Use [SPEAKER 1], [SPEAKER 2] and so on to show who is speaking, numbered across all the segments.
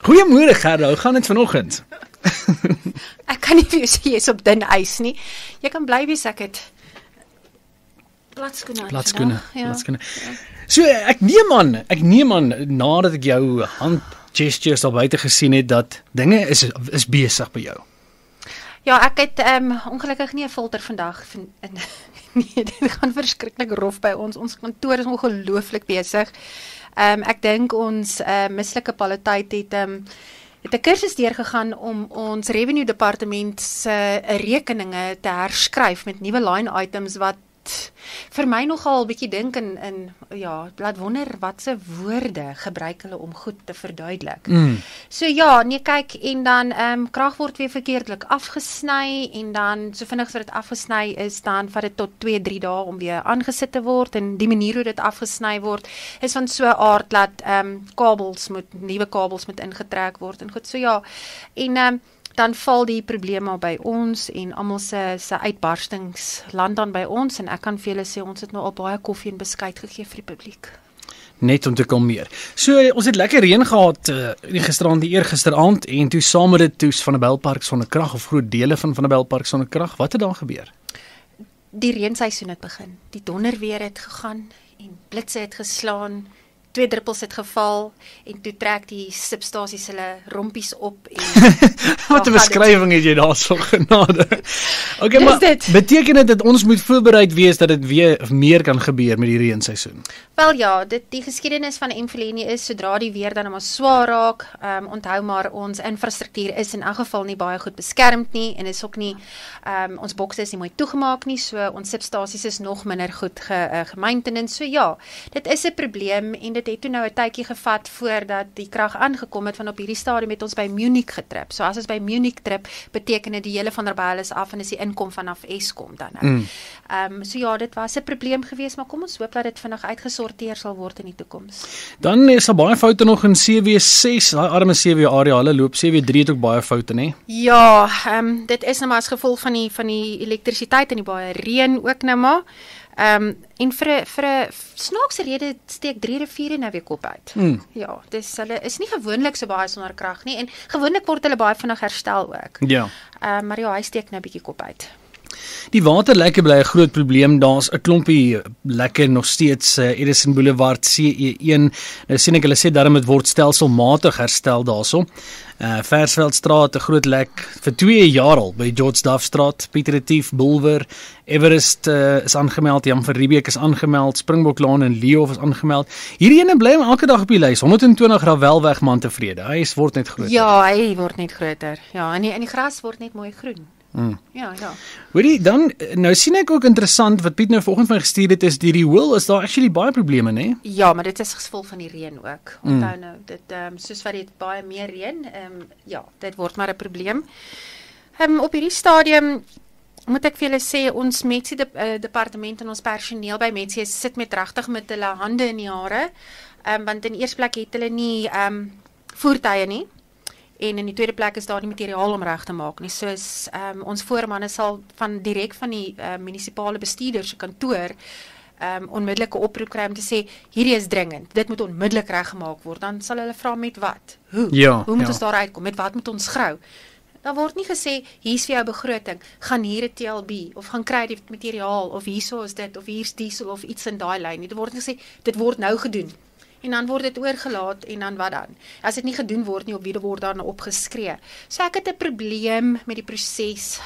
[SPEAKER 1] Goeiemôre Gerda, hoe gaan dit vanoggend?
[SPEAKER 2] Ek kan nie vir jou sê jy is op dun ys nie. Jy kan bly wees ek het platskoene.
[SPEAKER 1] Platskoene.
[SPEAKER 2] Ja.
[SPEAKER 1] So ek neem aan nadat ek jou hand gestures al buite gesien het dat dinge is besig by jou.
[SPEAKER 2] Ja, ek het ongelukkig nie 'n filter vandag nee, dit gaan verskriklik rof by ons. Ons kantoor is ongelooflik besig. Ek dink ons mislike kwaliteit het 'n kursus deurgegaan om ons revenue departement se rekeninge te herskryf met nuwe line items wat vir my nogal 'n bietjie dink in laat wonder watse woorde gebruik hulle om goed te verduidelik. So ja, nee kyk en dan krag word weer verkeerdelik afgesny en dan so vinnig as dit afgesny is dan vat dit tot 2-3 dae om weer aangesit te word en die manier hoe dit afgesny word is van so 'n aard dat nuwe kabels moet ingetrek word en goed so ja. En dan val die probleme by ons en almal se uitbarstings land dan by ons en ek kan vir julle sê ons het nou al baie koffie en beskuit gegee vir die publiek.
[SPEAKER 1] Net om te kalmeer. So ons het lekker reën gehad eergisteraand en toe saam met dit toes van 'n Belpark sonder krag of groot dele van 'n Belpark sonder krag. Wat het daar gebeur?
[SPEAKER 2] Die reenseisoen het begin. Die donderweer het gegaan en blitse het geslaan. 2 druppels het geval en toe trek die substasies hulle rompies op en
[SPEAKER 1] Wat 'n beskrywing het jy daarso genade. Okay, maar beteken dit dat ons moet voorbereid wees dat dit weer meer kan gebeur met die reenseisoen?
[SPEAKER 2] Wel ja, die geskiedenis van Emfuleni is sodra die weer dan maar swaar raak, onthou maar ons infrastruktuur is in elk geval nie baie goed beskermd nie en is ook nie ons bokse is nie mooi toegemaak nie, so ons substasies is nog minder goed gemaintenance. So ja, dit is 'n probleem en dit het toe nou 'n tydjie gevat voordat die krag aangekom het van op hierdie stadium het ons by Munich getrip. So as ons by Munich trip, beteken dit die hele van Vanderbijl is af en is die inkom vanaf Eskom dan nou. So ja, dit was 'n probleem geweest, maar kom ons hoop dat dit vinnig uitgesorteer sal word in die toekoms.
[SPEAKER 1] Dan is daar baie foute nog in CW6, daai arme CW area, hulle loop CW3 het ook baie foute, nê?
[SPEAKER 2] Ja, dit is nou maar as gevolg van die elektrisiteit en die baie reën ook nou maar. En vir 'n snaakse rede steek 3 riviere nou weer kop uit. Ja, dis hulle is nie gewoonlik so baie sonder krag nie en gewoonlik word hulle baie vinnig herstel ook.
[SPEAKER 1] Ja.
[SPEAKER 2] Maar ja, hy steek nou 'n bietjie kop uit.
[SPEAKER 1] Die waterlekke bly 'n groot probleem. Daar's 'n klompie lekke nog steeds Edison Boulevard CE1. Nou sien ek hulle sê daarom dit word stelselmatig herstel daarso. Versveldstraat 'n groot lek vir 2 jaar al by George Duffstraat, Pieter Retief, Bulwer, Everest is aangemeld, Jan van Riebeeck is aangemeld, Springboklaan en Leeuhof is aangemeld. Hierdie ene bly elke dag op die lys. 120 Ravelweg man tevrede. Hy word net groter.
[SPEAKER 2] Ja, hy word net groter. Ja, en die gras word net mooi groen. Ja.
[SPEAKER 1] Hoorie, dan nou sien ek ook interessant wat Piet nou vanoggend van gestuur het is die Will is daar actually baie probleme, né?
[SPEAKER 2] Ja, maar dit is gevolg van die reën ook. Onthou nou, dit soos wat dit baie meer reën, ja, dit word maar 'n probleem. Op hierdie stadium moet ek vir julle sê ons Metsi departement en ons personeel by Metsi sit regtig met hulle hande in die hare. Want in die eerste plek het hulle nie voertuie nie. En in die tweede plek is daar nie materiaal om reg te maak nie. Soos ons voormanne sal direk van die munisipale bestuurder se kantoor onmiddellike oproep kry om te sê hierdie is dringend. Dit moet onmiddellik reggemaak word. Dan sal hulle vra met wat? Hoe moet ons daar uitkom? Met wat moet ons grou? Daar word nie gesê hier's vir jou begroting, gaan hier 'n TLB of gaan kry die materiaal of hierso is dit of hier's diesel of iets in daai lyn nie. Dit word gesê dit word nou gedoen. En dan word dit oorgelaat en dan wat dan? As dit nie gedoen word nie, op wie word daar opgeskree. So ek het 'n probleem met die proses.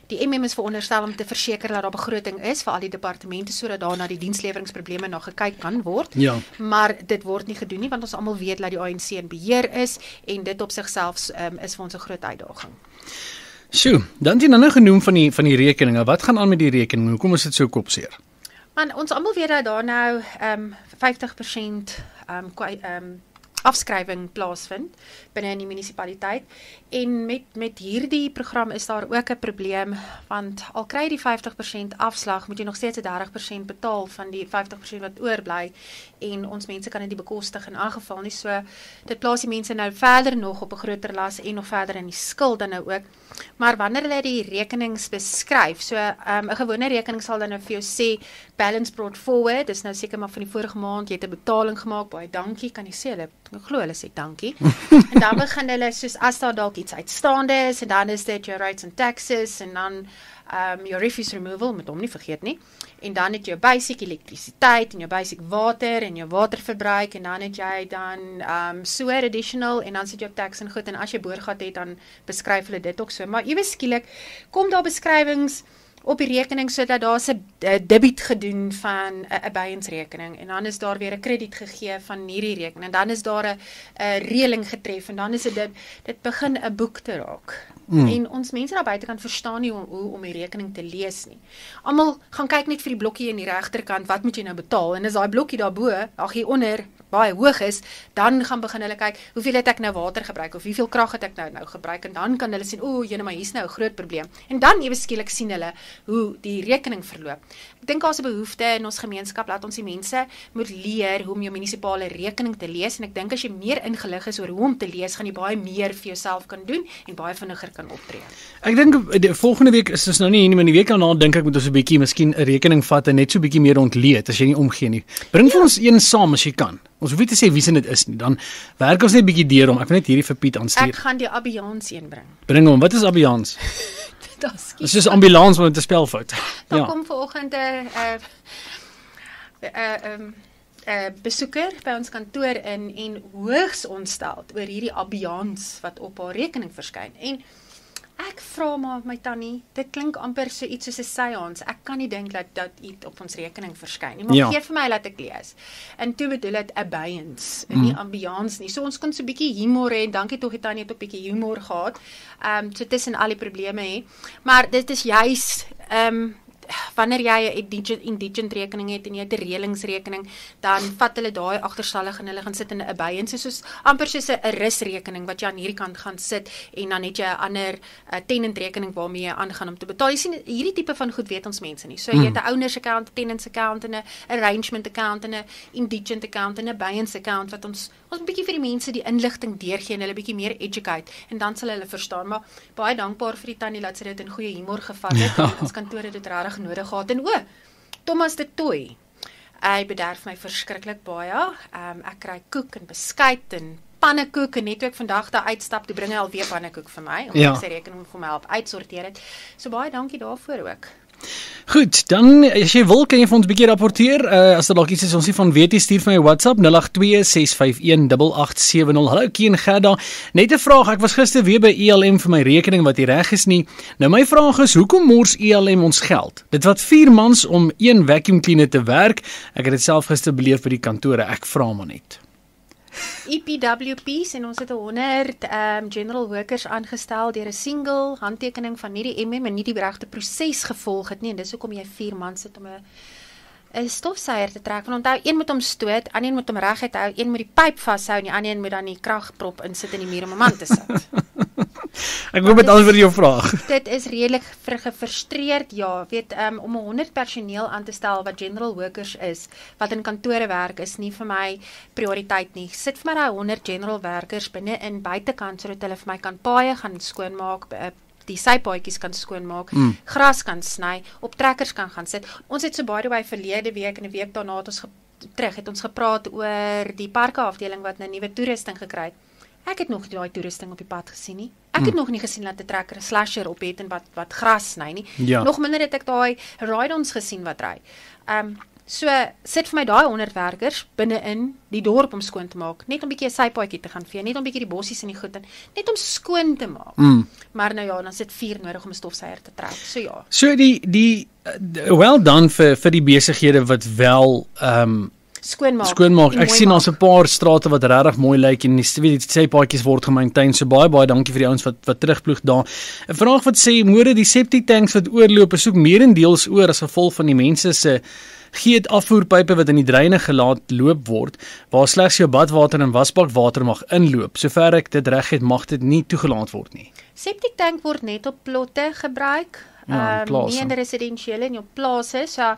[SPEAKER 2] Die MM is veronderstel om te verseker dat daar begroting is vir al die departemente sodat daar na die diensleweringsprobleme na gekyk kan word.
[SPEAKER 1] Ja.
[SPEAKER 2] Maar dit word nie gedoen nie want ons almal weet dat die ANC in beheer is en dit op sigself is vir ons 'n groot uitdaging.
[SPEAKER 1] Sjoe, dan het jy nou genoem van die rekeninge. Wat gaan aan met die rekening? Hoekom is dit so kopseer?
[SPEAKER 2] Man, ons almal weet dat daar nou 50% afskrywing plaasvind binne in die munisipaliteit en met hierdie program is daar ook 'n probleem want al kry jy die 50% afslag moet jy nog steeds 30% betaal van die 50% wat oorbly en ons mense kan dit nie bekostig in aangeval nie so dit plaas die mense nou verder nog op 'n groter las en nog verder in die skuld dan nou ook maar wanneer hulle die rekenings beskryf so 'n gewone rekening sal dan nou vir jou sê balance brought forward dis nou seker maar van die vorige maand jy het 'n betaling gemaak baie dankie kan jy sê hulle Ek glo hulle sê dankie. En dan begin hulle soos as daar dalk iets uitstaande is en dan is dit your rates and taxes en dan your refuse removal, moet hom nie vergeet nie. En dan het jy jou basic elektrisiteit en jou basic water en jou waterverbruik en dan het jy dan sewer additional en dan sit jy op tax en goed en as jy boorgat het dan beskryf hulle dit ook so. Maar ewe skielik kom daar beskrywings op die rekening sodat daar 'n debiet gedoen van 'n abeyance-rekening en dan is daar weer 'n krediet gegee van hierdie rekening en dan is daar 'n reëling getref en dan is dit begin 'n boek te raak. En ons mense daar buite kan verstaan nie hoe om die rekening te lees nie. Almal gaan kyk net vir die blokkie in die regterkant, wat moet jy nou betaal? En as daai blokkie daarbo, ag hier onder baie hoog is, dan gaan begin hulle kyk, hoeveel het ek nou water gebruik of hoeveel krag het ek nou gebruik en dan kan hulle sien, jene maar hier's nou 'n groot probleem. En dan ewe skielik sien hulle hoe die rekening verloop. Ek dink daar's 'n behoefte in ons gemeenskap dat ons die mense moet leer hoe om jou munisipale rekening te lees en ek dink as jy meer ingelig is oor hoe om te lees, gaan jy baie meer vir jouself kan doen en baie vinniger kan optree.
[SPEAKER 1] Ek dink die volgende week is ons nou nie hier nie, maar die week daarna dink ek moet ons 'n bietjie miskien 'n rekening vat en net so 'n bietjie meer ontleed as jy nie omgee nie. Bring vir ons een saam as jy kan. Ons hoef nie te sê wie se dit is nie, dan werk ons net 'n bietjie deur hom. Ek wil net hierdie vir Piet aanstuur.
[SPEAKER 2] Ek gaan die Abeyance inbring.
[SPEAKER 1] Bring hom. Wat is Abeyance?
[SPEAKER 2] Dit
[SPEAKER 1] is soos ambulans met 'n spelfout.
[SPEAKER 2] Dan kom vanoggend 'n besoeker by ons kantoor in en hoogs ontsteld oor hierdie Abeyance wat op haar rekening verskyn. En ek vra maar my tannie, dit klink amper so iets soos 'n seance. Ek kan nie dink dat iets op ons rekening verskyn nie, maar gee vir my laat ek lees. En toe bedoel dit abeyance, nie ambiance nie. So ons kon so 'n bietjie humor hê en dankie tog die tannie het ook 'n bietjie humor gehad. So tussen al die probleme hè. Maar dit is juis wanneer jy 'n indigent rekening het en jy het 'n reëlingsrekening, dan vat hulle daai agterstallig en hulle gaan sit in 'n abeyance soos amper soos 'n rusrekening wat jy aan hierdie kant gaan sit en dan het jy 'n ander tenant rekening waarmee jy aangaan om te betaal. Jy sien hierdie tipe van goed weet ons mense nie. So jy het 'n owners account, 'n tenants account en 'n arrangement account en 'n indigent account en 'n abeyance account wat ons 'n bietjie vir die mense die inligting deurgee en hulle bietjie meer educate en dan sal hulle verstaan. Maar baie dankbaar vir die tannie dat sy dit in goeie humor gevat het en ons kantoor het dit regtig nodig gehad. En Thomas de Tooi, hy bederf my verskriklik baie. Ek kry koek en beskuit en pannekoek en net toe ek vandag daar uitstap, toe bring hy alweer pannekoek vir my, omdat ek sy rekening vir my help uitsorteer het. So baie dankie daarvoor ook.
[SPEAKER 1] Goed, dan as jy wil kan jy vir ons 'n bietjie rapporteer. As daar dalk iets is ons nie van weet nie, stuur vir my WhatsApp 0826518870. Hallo Kien Gerda. Net 'n vraag, ek was gister weer by ELM vir my rekening wat nie reg is nie. Nou my vraag is, hoekom mors ELM ons geld? Dit wat 4 mans om 1 vacuum cleaner te werk. Ek het dit self gister beleef by die kantore. Ek vra maar net.
[SPEAKER 2] EPWP's en ons het 100 general workers aangestel deur 'n single handtekening van nie die MM en nie die regte proses gevolg het nie en dis hoekom jy 4 man sit om 'n stofsuier te trek. Want onthou, een moet hom stoot, ander een moet hom reguit hou, een moet die pyp vashou en die ander een moet dan die kragprop insit in die muur om 'n man te sit.
[SPEAKER 1] Ek hoop dit antwoord jou vraag.
[SPEAKER 2] Dit is redelik gefrustreerd, ja, weet om 100 personeel aan te stel wat general workers is, wat in kantore werk, is nie vir my prioriteit nie. Sit vir my daai 100 general workers binne in buitekant sodat hulle vir my kan paaie gaan skoonmaak, die sypaadjies kan skoonmaak, gras kan sny, op trekkers kan gaan sit. Ons het so by the way verlede week en 'n week daarna het ons gepraat oor die parkeafdeling wat 'n nuwe toerusting gekry het. Ek het nog nie daai toerusting op die pad gesien nie. Ek het nog nie gesien dat 'n trekker 'n slasher op het en wat gras sny nie.
[SPEAKER 1] Ja.
[SPEAKER 2] Nog minder het ek daai ride-ons gesien wat ry. So sit vir my daai 100 werkers binne in die dorp om skoon te maak, net om 'n bietjie 'n sypaadjie te gaan vee, net om 'n bietjie die bossies en die goed in, net om skoon te maak. Maar nou ja, dan sit 4 nodig om 'n stofsuier te trek. So ja.
[SPEAKER 1] So die well done vir die besighede wat wel skoonmaak. Ek sien ons 'n paar strate wat regtig mooi lyk en die sypaadjies word gemaintain. So baie dankie vir die ouens wat terugploeg daar. 'n Vraag wat sê môre die septic tanks wat oorloop is ook meerendeels oor as gevolg van die mense se geet afvoerpype wat in die dreine gelaat loop word, waar slegs jou badwater en wasbakwater mag inloop. Sover ek dit reg het, mag dit nie toegelaat word nie.
[SPEAKER 2] Septic tank word net op plotte gebruik.
[SPEAKER 1] Ja, plase.
[SPEAKER 2] nie in residensiële en op plase. So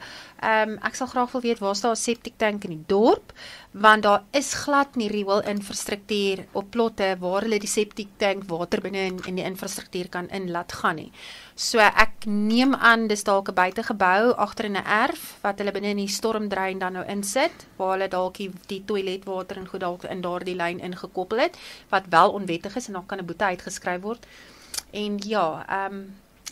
[SPEAKER 2] ek sal graag wil weet waar is daar 'n septic tank in die dorp, want daar is glad nie riool-infrastruktuur op plotte waar hulle die septic tank water binne in die infrastruktuur kan laat gaan nie. So ek neem aan dis dalk 'n buitegebou agter in 'n erf wat hulle binne in die stormdrein dan nou insit, waar hulle dalk die toiletwater en goed dalk in daardie lyn ingekoppel het, wat wel onwettig is en dan kan 'n boete uitgeskryf word. En ja,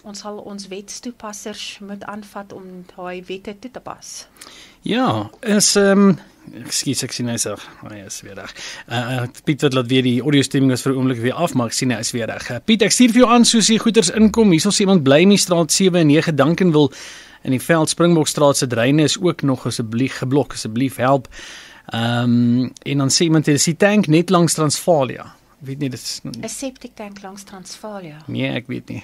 [SPEAKER 2] ons sal ons wetstoepassers moet aanvat om daai wette toe te pas.
[SPEAKER 1] Ja, is ekskuus, ek sien hy sê, hy is weer reg. Piet wat laat weer die audio stemming was vir 'n oomblik weer af, maar ek sien hy is weer reg. Piet, ek stuur vir jou aan soos die goeders inkom. Hierso sê iemand bly in die straat 7 en 9 Dankenwil in die Veld Springbokstraat se dreine is ook nog asseblief geblok, asseblief help. En dan sê iemand dis die tank net langs Transvalia. Ek weet nie, dit is
[SPEAKER 2] 'n septic tank langs Transvalia.
[SPEAKER 1] Nee, ek weet nie.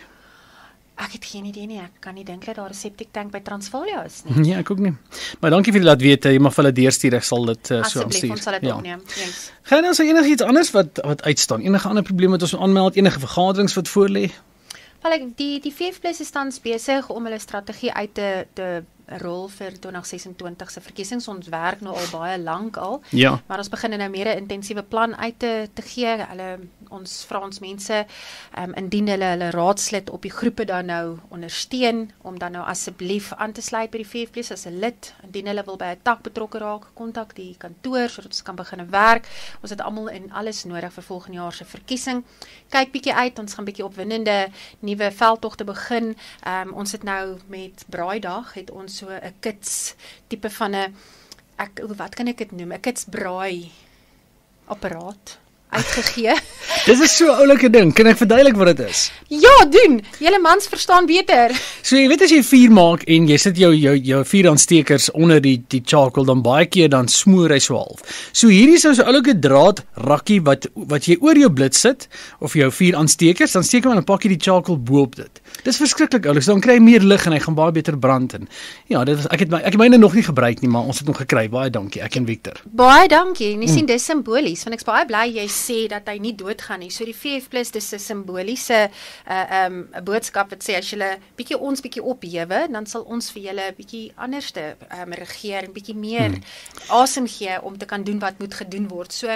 [SPEAKER 2] Ek het geen idee nie. Ek kan nie dink dat daar 'n septic tank by Transvalia is nie.
[SPEAKER 1] Ja, ek ook nie. Maar dankie vir die laat weet. Jy mag vir hulle deurstuur, ek sal dit so
[SPEAKER 2] Asseblief,
[SPEAKER 1] aanstuur.
[SPEAKER 2] ons sal dit opneem. Yes.
[SPEAKER 1] Gaan dan sê enigiets anders wat uitstaan? Enige ander probleme wat ons moet aanmeld? Enige vergaderings wat voor lê?
[SPEAKER 2] Wel, die VF+ is tans besig om hulle strategie uit te rol vir 2026 se verkiesings. Ons werk nou al baie lank al,
[SPEAKER 1] Ja.
[SPEAKER 2] maar ons begin nou meer 'n intensiewe plan uit te gee. Ons vra ons mense, indien hulle raadslid op die groepe dan nou ondersteun, om dan nou asseblief aan te sluit by die VF+ as 'n lid. Indien hulle wil by 'n tak betrokke raak, kontak die kantoor sodat ons kan begin werk. Ons het almal en alles nodig vir volgende jaar se verkiesing. Kyk bietjie uit, ons gaan bietjie opwindende nuwe veldtogte begin. Ons het nou met Braaidag het ons so 'n kits tipe van 'n wat kan ek dit noem? 'n kits braai apparaat uitgegee.
[SPEAKER 1] Dis is so 'n oulike ding. Kan ek verduidelik wat dit is?
[SPEAKER 2] Ja, doen. Julle mans verstaan beter.
[SPEAKER 1] So jy weet as jy vuur maak en jy sit jou vuuraansteekers onder die charcoal, dan baie keer dan smoor hy so half. So hierdie is so 'n oulike draad rakkie wat jy oor jou blits sit of jou vuuraansteekers, dan steek jy maar 'n pakkie die charcoal bo op dit. Dis verskriklik oulik. So dan kry jy meer lig en hy gaan baie beter brand en ja, dit is ek het myne nog nie gebruik nie, maar ons het nog gekry. Baie dankie. Ek en Victor.
[SPEAKER 2] Baie dankie. En jy sien dis simbolies, want ek's baie bly jy sê dat hy nie doodgaan nie. So die VF+ dis 'n simboliese boodskap wat sê as julle ons bietjie ophewe, dan sal ons vir julle bietjie anderste regeer en bietjie meer asem gee om te kan doen wat moet gedoen word. So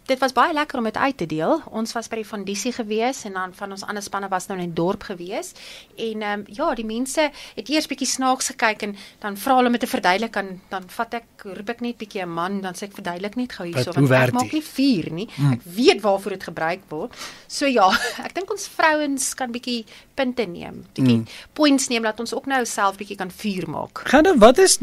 [SPEAKER 2] dit was baie lekker om dit uit te deel. Ons was by die fondisie gewees en dan van ons ander spanne was nou in die dorp gewees. En ja, die mense het eers bietjie snaaks gekyk en dan vra hulle om te verduidelik en dan roep ek net bietjie 'n man, dan sê ek verduidelik net gou hierso want ek maak nie vuur nie. Ek weet waarvoor dit gebruik word. So ja, ek dink ons vrouens kan bietjie punte neem, bietjie points neem dat ons ook nou self bietjie kan vuur maak.
[SPEAKER 1] Gaan wat is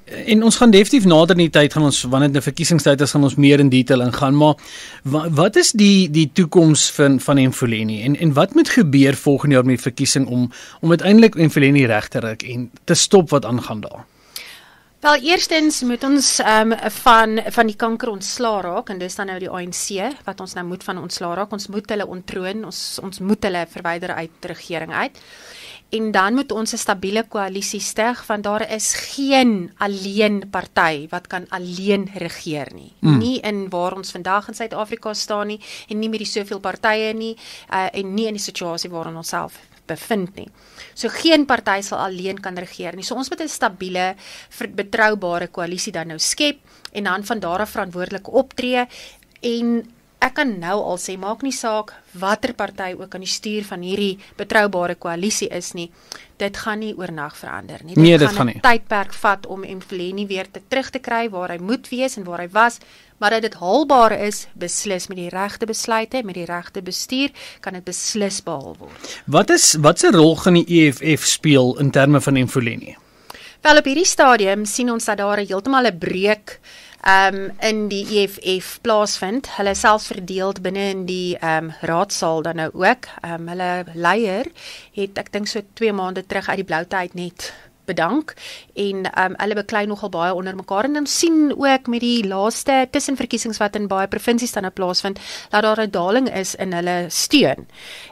[SPEAKER 1] en ons gaan definitief nader in die tyd gaan ons wanneer dit 'n verkiesingstyd is gaan ons meer in detail ingaan, maar wat is die toekoms van Emfoleni en wat moet gebeur volgende jaar met die verkiesing om uiteindelik Emfoleni reg te ruk en te stop wat aangaan daar?
[SPEAKER 2] Wel, eerstens moet ons van die kanker ontslaa raak en dis dan nou die ANC wat ons nou moet van ontslaa raak. Ons moet hulle ontroon, ons moet hulle verwyder uit die regering uit. En dan moet ons 'n stabiele koalisie stig want daar is geen alleen party wat kan alleen regeer nie. Nie in waar ons vandag in Suid-Afrika staan nie en nie met die soveel partye nie en nie in die situasie waarin ons self bevind nie. So geen party sal alleen kan regeer nie. So ons moet 'n stabiele, betroubare koalisie dan nou skep en dan van daar af verantwoordelik optree en ek kan nou al sê, maak nie saak watter party ook aan die stuur van hierdie betroubare koalisie is nie, dit gaan nie oornag verander nie. Dit gaan 'n tydperk vat om Emfoleni weer terug te kry waar hy moet wees en waar hy was, maar dat dit haalbaar is, beslis met die regte besluite, met die regte bestuur, kan dit beslis behaal word.
[SPEAKER 1] Wat se rol gaan die EFF speel in terme van Emfoleni?
[SPEAKER 2] Wel, op hierdie stadium sien ons dat daar heeltemal 'n breuk in die EFF plaasvind. Hulle is selfs verdeeld binne in die raadsaal dan nou ook. Hulle leier het ek dink so 2 maande terug uit die bloute uit net bedank en hulle beklei nogal baie onder mekaar en dan sien ook met die laaste tussenverkiesings wat in baie provinsies dan plaasvind dat daar 'n daling is in hulle steun.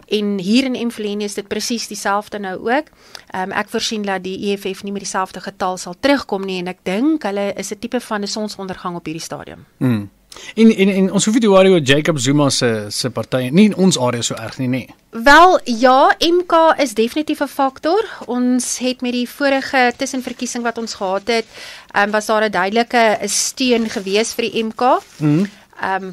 [SPEAKER 2] En hier in Emfoleni is dit presies dieselfde nou ook. Ek voorsien dat die EFF nie met dieselfde getal sal terugkom nie en ek dink hulle is 'n tipe van 'n sonsondergang op hierdie stadium.
[SPEAKER 1] En ons hoef nie te worry oor Jacob Zuma se party nie in ons area so erg nie, nee.
[SPEAKER 2] Wel, ja, MK is definitief 'n faktor. Ons het met die vorige tussenverkiesing wat ons gehad het, was daar 'n duidelike steun gewees vir die MK.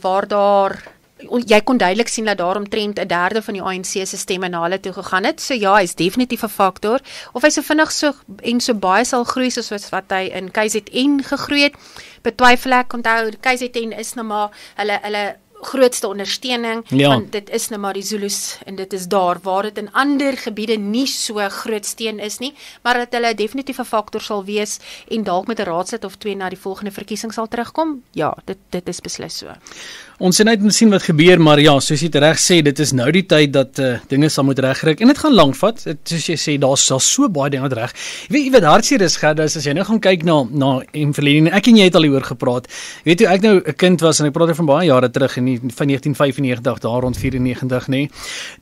[SPEAKER 2] Waar daar jy kon duidelik sien dat daar omtrent 1/3 van die ANC se stemme na hulle toe gegaan het. So ja, hy's definitief 'n faktor. Of hy so vinnig so baie sal groei soos wat hy in KZN gegroei het, betwyfel ek. Onthou, KZN is nou maar hulle grootste ondersteuning, want dit is nou maar die Zulus en dit is daar waar dit in ander gebiede nie so groot steun is nie, maar dat hulle definitief 'n faktor sal wees en dalk met 'n raadslid of 2 na die volgende verkiesing sal terugkom. Ja, dit is beslis so.
[SPEAKER 1] Ons sien net moet sien wat gebeur, maar ja, soos jy reg sê, dit is nou die tyd dat dinge sal moet regryk en dit gaan lank vat. Soos jy sê, daar's so baie dinge wat reg. Jy weet hartseer is gehad as jy nou gaan kyk na Evelien, ek en jy het al hieroor gepraat. Jy weet hoe ek nou 'n kind was en ek praat oor van baie jare terug van 1995 daar rond 94 nê.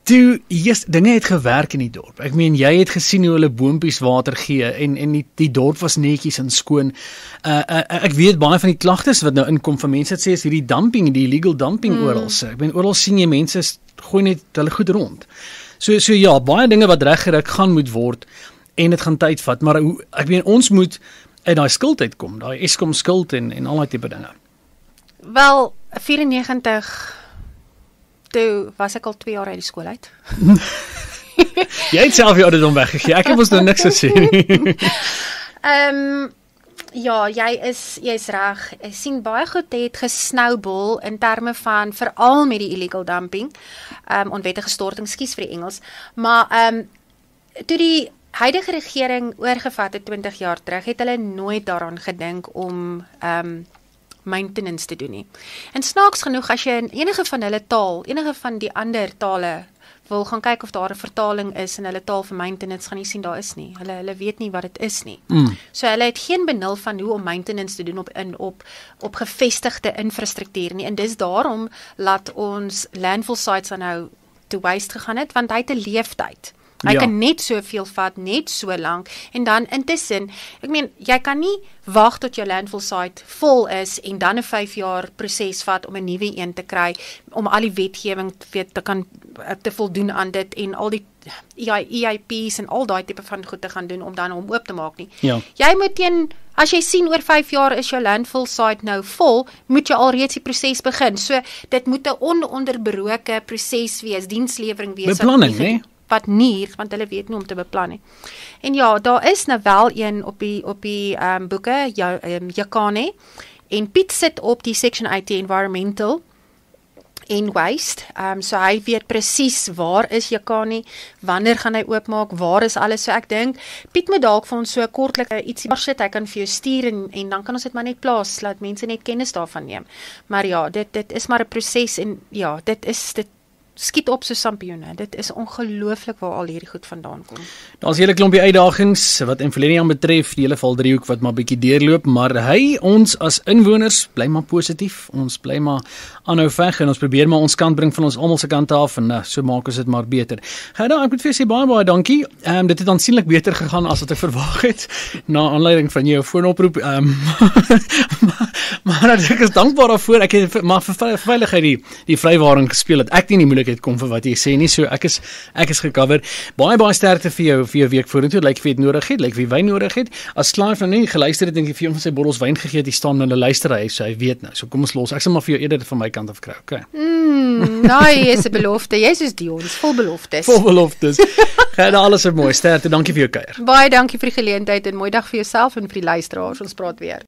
[SPEAKER 1] Toe dinge het gewerk in die dorp. Ek meen jy het gesien hoe hulle boompies water gee en die dorp was netjies en skoon. Ek weet baie van die klagtes wat nou inkom van mense wat sê is hierdie dumping, die illegal dumping oral. Ek meen oral sien jy mense gooi net hulle goed rond. So ja, baie dinge wat reggerig gaan moet word en dit gaan tyd vat, maar ek meen ons moet uit daai skuld uitkom, daai Eskom skuld en al daai tipe dinge.
[SPEAKER 2] Wel, 94 toe was ek al 2 jaar uit die skool uit.
[SPEAKER 1] Jy het self jou ouderdom weggegee. Ek het mos nou niks gesê nie.
[SPEAKER 2] Ja, jy's reg. Ek sien baie goed het gesnowball in terme van veral met die illegal dumping, onwettige storting, skus vir die Engels, maar toe die huidige regering oorgevat het 20 jaar terug, het hulle nooit daaraan gedink om maintenance te doen nie. En snaaks genoeg, as jy in enige van hulle taal, enige van die ander tale wil gaan kyk of daar 'n vertaling is in hulle taal vir maintenance, gaan jy sien daar is nie. Hulle weet nie wat dit is nie. So hulle het geen benul van hoe om maintenance te doen op gevestigde infrastruktuur nie. En dis daarom laat ons landfill sites nou to waste gegaan het, want hy het 'n leeftyd. Hy kan net soveel vat, net so lank, en dan intussen, ek meen, jy kan nie wag tot jou landfill site vol is en dan 'n 5 jaar proses vat om 'n nuwe een te kry, om al die wetgewing te voldoen aan dit en al die EIP's en al daai tipe van goed te gaan doen om dan hom oop te maak nie.
[SPEAKER 1] Ja.
[SPEAKER 2] Jy moet as jy sien oor 5 jaar is jou landfill site nou vol, moet jy alreeds die proses begin. So dit moet 'n ononderbroke proses wees, dienslewering wees.
[SPEAKER 1] Beplanning, né?
[SPEAKER 2] Wat nie, want hulle weet nie om te beplan nie. En ja, daar is nou wel een op die boeke, Jakane, en Piet sit op die Section 80 Environmental en Waste, so hy weet presies waar is Jakane, wanneer gaan hy oopmaak, waar is alles, so ek dink, Piet moet dalk vir ons so kortlik ietsie sit, hy kan vir jou stuur en dan kan ons dit maar net plaas, laat mense net kennis daarvan neem. Maar ja, dit is maar 'n proses en ja, dit skiet op so sampioene. Dit is ongelooflik waar al hierdie goed vandaan kom.
[SPEAKER 1] Daar's 'n hele klompie uitdagings wat Evelien betref, die hele valdriehoek wat maar bietjie deurloop, maar ons as inwoners bly maar positief. Ons bly maar aanhou veg en ons probeer maar ons kant bring van ons almal se kant af en so maak ons dit maar beter. Gerda, ek moet vir jou sê baie dankie. Dit het aansienlik beter gegaan as wat ek verwag het na aanleiding van jou foonoproep. Maar ek is dankbaar daarvoor. Ek het maar vir veiligheid die vrywaring gespeel dat ek nie die moeilikheid kom vir wat jy sê nie. So ek is gecover. Baie sterkte vir jou week vorentoe. Lyk vir jy dit nodig het, lyk vir wyn nodig het. As Clive nou nie geluister het en ek vir hom van sy bottels wyn gegee het, die staan hulle luister hy, so hy weet nou. So kom ons los. Ek sal maar vir jou eerder van my kant af kry, okay?
[SPEAKER 2] Nee, is 'n belofte. Jy is Dion, vol beloftes.
[SPEAKER 1] Vol beloftes. Gaan alles mooi. Sterkte. Dankie vir jou kuier.
[SPEAKER 2] Baie dankie vir die geleentheid en mooi dag vir jouself en vir die luisteraars. Ons praat weer.